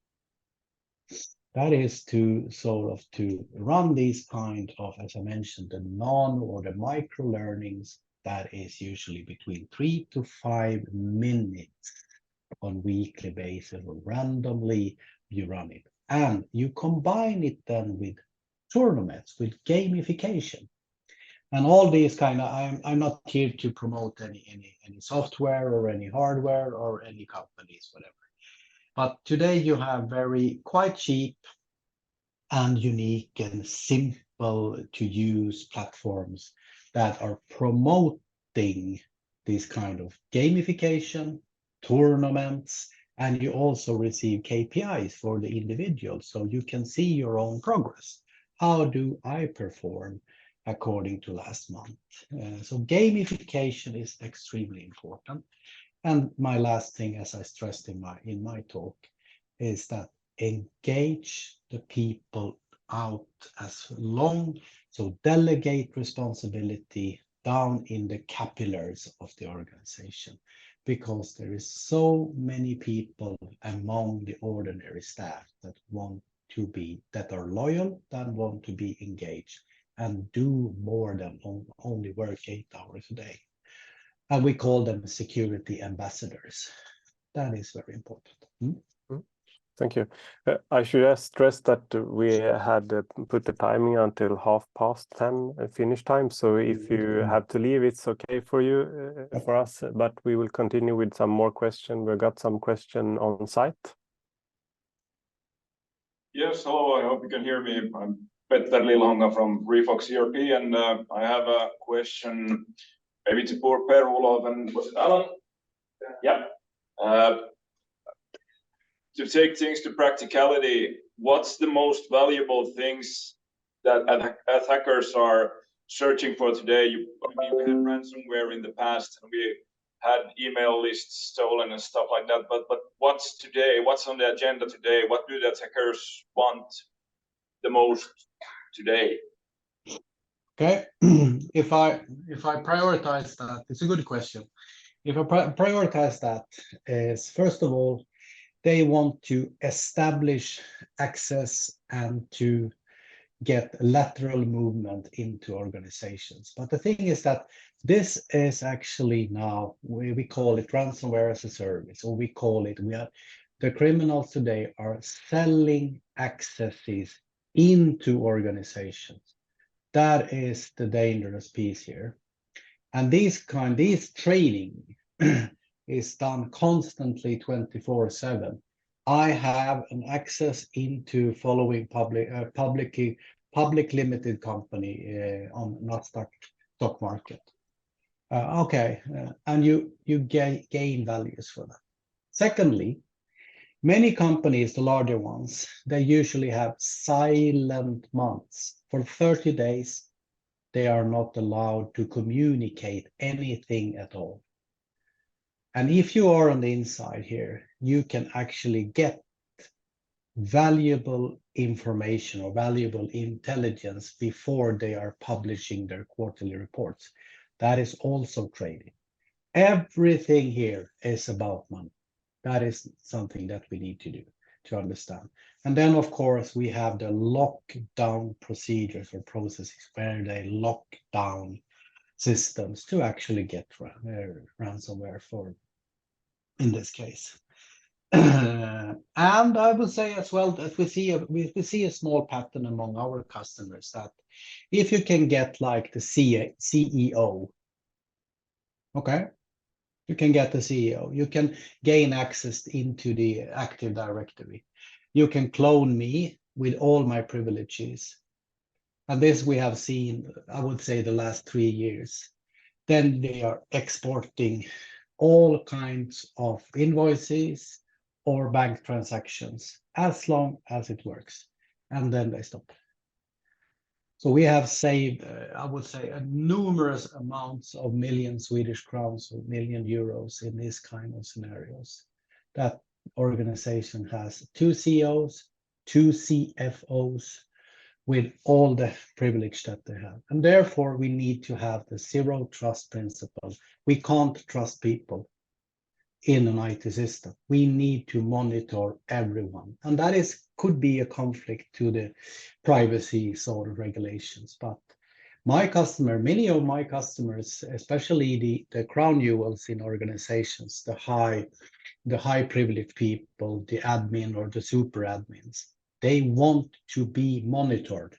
that is to sort of to run these kind of, as I mentioned, the non or the micro learnings, that is usually between 3 to 5 minutes on weekly basis, or randomly you run it. And you combine it then with tournaments, with gamification. And all these kind of, I'm not here to promote any software or any hardware or any companies, whatever. But today you have very quite cheap and unique and simple to use platforms that are promoting this kind of gamification, tournaments, and you also receive KPIs for the individual, so you can see your own progress. How do I perform according to last month? So gamification is extremely important. And my last thing, as I stressed in my talk, is that engage the people out as long, so delegate responsibility down in the capillaries of the organization, because there is so many people among the ordinary staff that want to be, that are loyal, that want to be engaged and do more than only work 8 hours a day. And we call them security ambassadors. That is very important. Thank you. I should just stress that we had put the timing until 10:30 finish time. So if you have to leave, it's okay for you, for us, but we will continue with some more questions. We got some question on site. Yes, hello, I hope you can hear me. I'm Petter Lilhonga from Refox ERP, and I have a question maybe to poor Per-Olof and was it Alan? Yeah. To take things to practicality, what's the most valuable things that attackers are searching for today? We had ransomware in the past, and we had email lists stolen and stuff like that. But what's today? What's on the agenda today? What do the attackers want the most today? Okay, if I prioritize that, it's a good question. If I prioritize that, is first of all, they want to establish access and to get lateral movement into organizations. But the thing is that this is actually now, we call it ransomware as a service, or we call it, the criminals today are selling accesses into organizations. That is the dangerous piece here. And this trading is done constantly 24/7. I have an access into following public limited company on Nasdaq stock market. And you gain values for that. Secondly, many companies, the larger ones, they usually have silent months. For 30 days, they are not allowed to communicate anything at all. And if you are on the inside here, you can actually get valuable information or valuable intelligence before they are publishing their quarterly reports. That is also trading. Everything here is about money. That is something that we need to do to understand. And then, of course, we have the lockdown procedures or processes where they lock down systems to actually get ransomware for, in this case. And I would say as well that we see a small pattern among our customers that if you can get like the CEO, okay, you can get the CEO, you can gain access into the Active Directory, you can clone me with all my privileges. And this we have seen, I would say, the last 3 years. Then they are exporting all kinds of invoices or bank transactions as long as it works, and then they stop. So we have saved, I would say, numerous amounts of million Swedish crowns or million euros in these kind of scenarios. That organization has 2 CEOs, 2 CFOs, with all the privilege that they have. And therefore, we need to have the zero trust principle. We can't trust people in an IT system. We need to monitor everyone. And that could be a conflict to the privacy sort of regulations. But many of my customers, especially the crown jewels in organizations, the high privileged people, the admin or the super admins, they want to be monitored.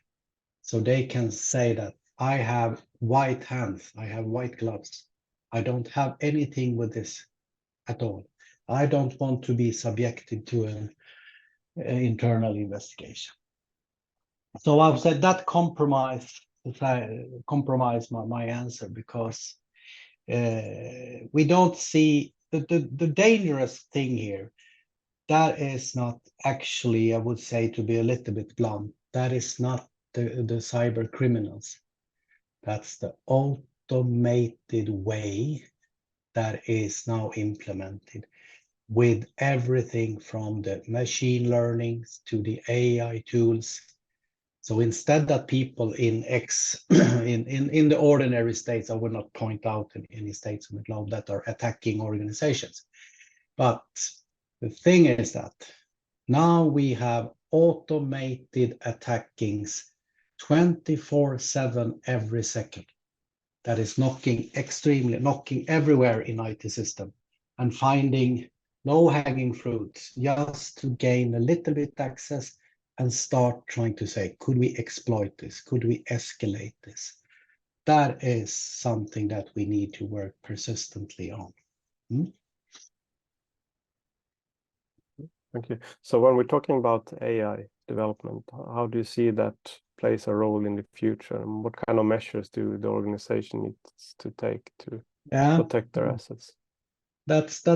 So they can say that I have white hands, I have white gloves. I don't have anything with this at all. I don't want to be subjected to an internal investigation. So I've said that compromise my answer, because we don't see the dangerous thing here. That is not actually, I would say, to be a little bit blunt, that is not the cyber criminals. That's the automated way that is now implemented, with everything from the machine learning to the AI tools. So instead that people in the ordinary states, I will not point out any states on the globe that are attacking organizations, but the thing is that now we have automated attackings 24/7 every second. That is knocking everywhere in IT system and finding low-hanging fruits just to gain a little bit access and start trying to say, could we exploit this? Could we escalate this? That is something that we need to work persistently on. Thank you. So when we're talking about AI development, how do you see that plays a role in the future, and what kind of measures do the organization needs to take to protect their assets? That's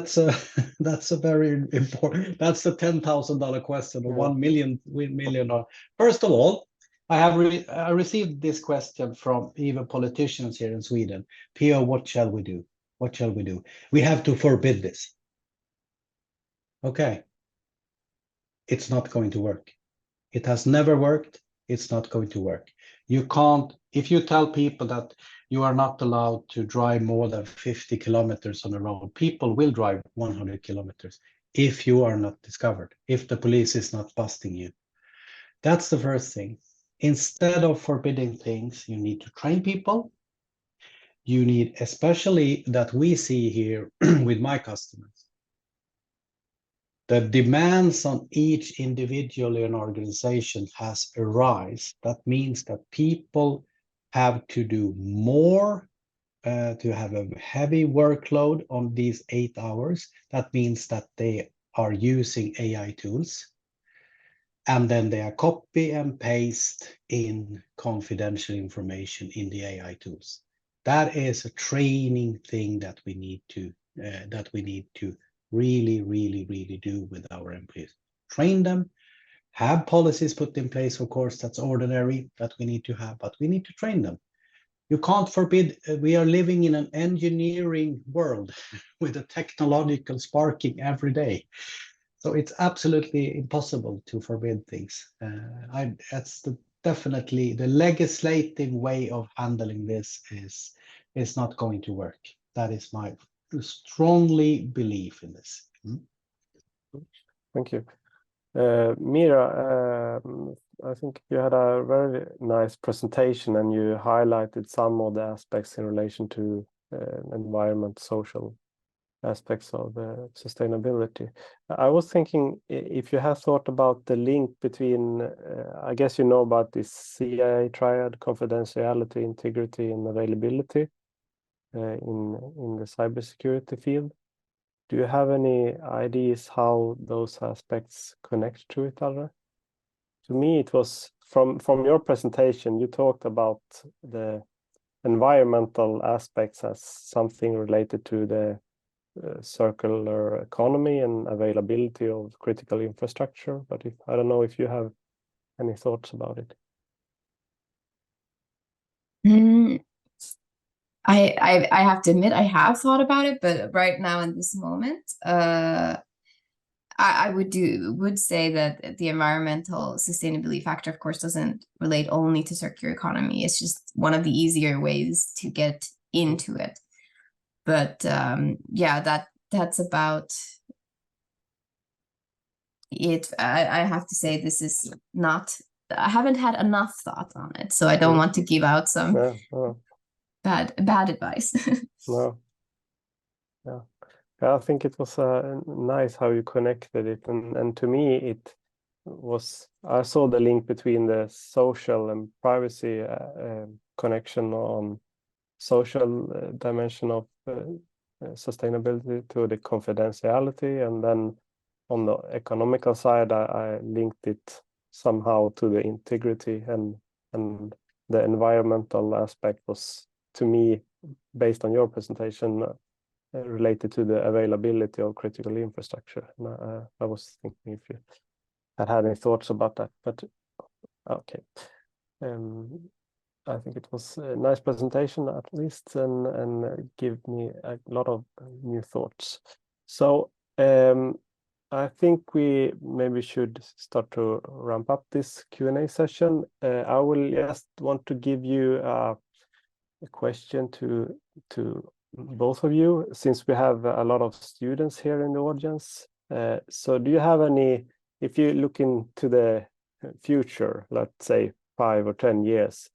a very important. That's the $10,000 question, or $1 million. First of all, I received this question from even politicians here in Sweden. P.O., what shall we do? What shall we do? We have to forbid this. Okay. It's not going to work. It has never worked. It's not going to work. You can't, if you tell people that you are not allowed to drive more than 50 kilometers on the road, people will drive 100 kilometers if you are not discovered, if the police is not busting you. That's the first thing. Instead of forbidding things, you need to train people. You need, especially that we see here with my customers, the demands on each individual in an organization has arisen. That means that people have to do more, to have a heavy workload on these 8 hours. That means that they are using AI tools, and then they are copy and paste in confidential information in the AI tools. That is a training thing that we need to really do with our employees. Train them, have policies put in place, of course, that's ordinary that we need to have, but we need to train them. You can't forbid, we are living in an engineering world with a technological sparking every day. So it's absolutely impossible to forbid things. That's definitely the legislative way of handling this is not going to work. That is my strongly belief in this. Thank you. Mira, I think you had a very nice presentation, and you highlighted some of the aspects in relation to environment, social aspects of sustainability. I was thinking if you have thought about the link between, I guess you know about this CIA triad: confidentiality, integrity, and availability in the cybersecurity field. Do you have any ideas how those aspects connect to each other? To me, it was from your presentation, you talked about the environmental aspects as something related to the circular economy and availability of critical infrastructure. But I don't know if you have any thoughts about it. I have to admit I have thought about it, but right now in this moment, I would say that the environmental sustainability factor, of course, doesn't relate only to circular economy. It's just one of the easier ways to get into it. But yeah, that's about it. I have to say this is not. I haven't had enough thought on it, so I don't want to give out some bad advice. No. Yeah. I think it was nice how you connected it, and to me it was, I saw the link between the social and privacy connection on social dimension of sustainability to the confidentiality, and then on the economical side I linked it somehow to the integrity, and the environmental aspect was, to me, based on your presentation, related to the availability of critical infrastructure. And I was thinking if you had any thoughts about that, but okay. I think it was a nice presentation at least, and give me a lot of new thoughts. So I think we maybe should start to ramp up this Q&A session. I will just want to give you a question to both of you, since we have a lot of students here in the audience. So do you have any, if you look into the future, let's say 5 or 10 years,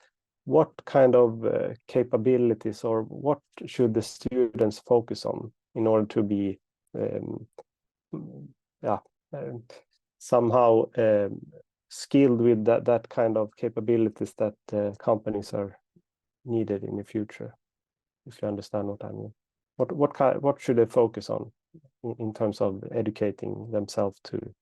what kind of capabilities, or what should the students focus on in order to be somehow skilled with that kind of capabilities that companies are needed in the future? If you understand what I mean, what should they focus on in terms of educating themselves to?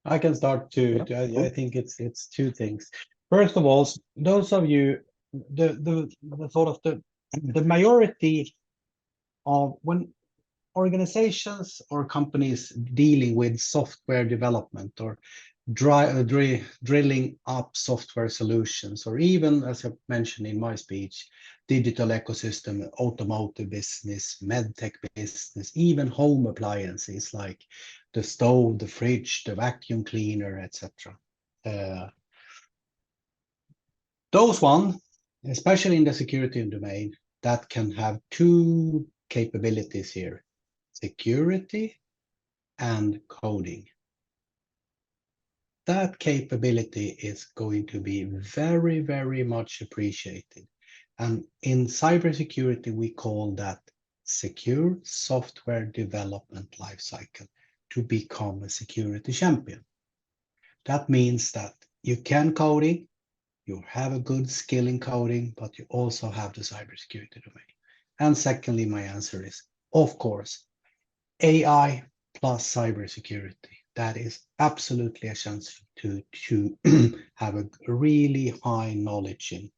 I can start to. I think it's two things. First of all, those of you, the sort of the majority of when organizations or companies dealing with software development, or drilling up software solutions, or even, as I mentioned in my speech, digital ecosystem, automotive business, medtech business, even home appliances like the stove, the fridge, the vacuum cleaner, etc. Those one, especially in the security domain, that can have two capabilities here: security and coding. That capability is going to be very, very much appreciated. And in cybersecurity, we call that secure software development lifecycle, to become a security champion. That means that you can coding, you have a good skill in coding, but you also have the cybersecurity domain. And secondly, my answer is, of course, AI plus cybersecurity. That is absolutely essential to have a really high knowledge in.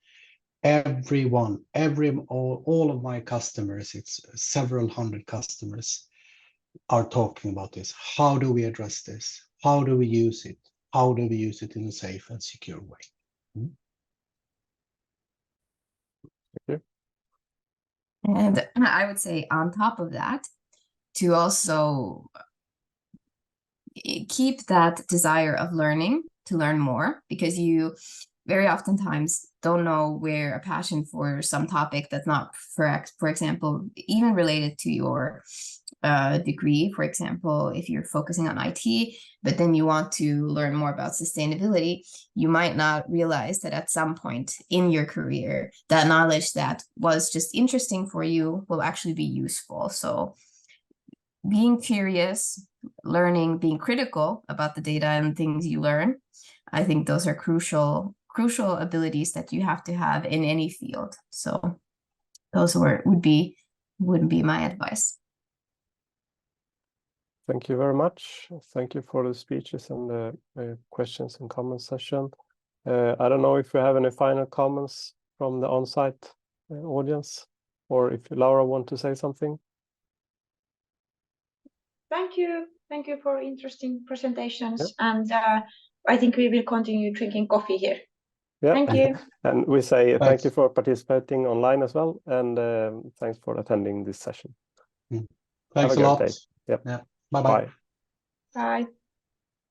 All of my customers, it's several hundred customers, are talking about this. How do we address this? How do we use it? How do we use it in a safe and secure way? Thank you. And I would say on top of that, to also keep that desire of learning, to learn more, because you very oftentimes don't know where a passion for some topic that's not, for example, even related to your degree. For example, if you're focusing on IT, but then you want to learn more about sustainability, you might not realize that at some point in your career, that knowledge that was just interesting for you will actually be useful. So being curious, learning, being critical about the data and things you learn, I think those are crucial abilities that you have to have in any field. So those would be my advice. Thank you very much. Thank you for the speeches and the questions and comments session. I don't know if we have any final comments from the on-site audience, or if Laura want to say something. Thank you for interesting presentations, and I think we will continue drinking coffee here. Yeah. Thank you. And we say Thanks. thank you for participating online as well, and thanks for attending this session. Thanks a good lot. day. Yep. Yeah. Bye-bye. Bye. Bye.